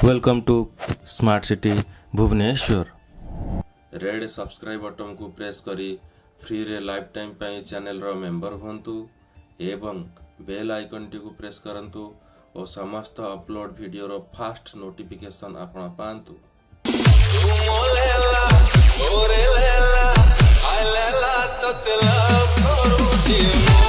Welcome to smart city Bhubaneswar. Red subscribe button को press करी free रे लाइफ टाइम पाई चैनल रो मेंबर हुंतु एवं बेल आइकन टी को प्रेस करंतु और समस्त अपलोड वीडियो रो फास्ट नोटिफिकेशन आपण पांतु। I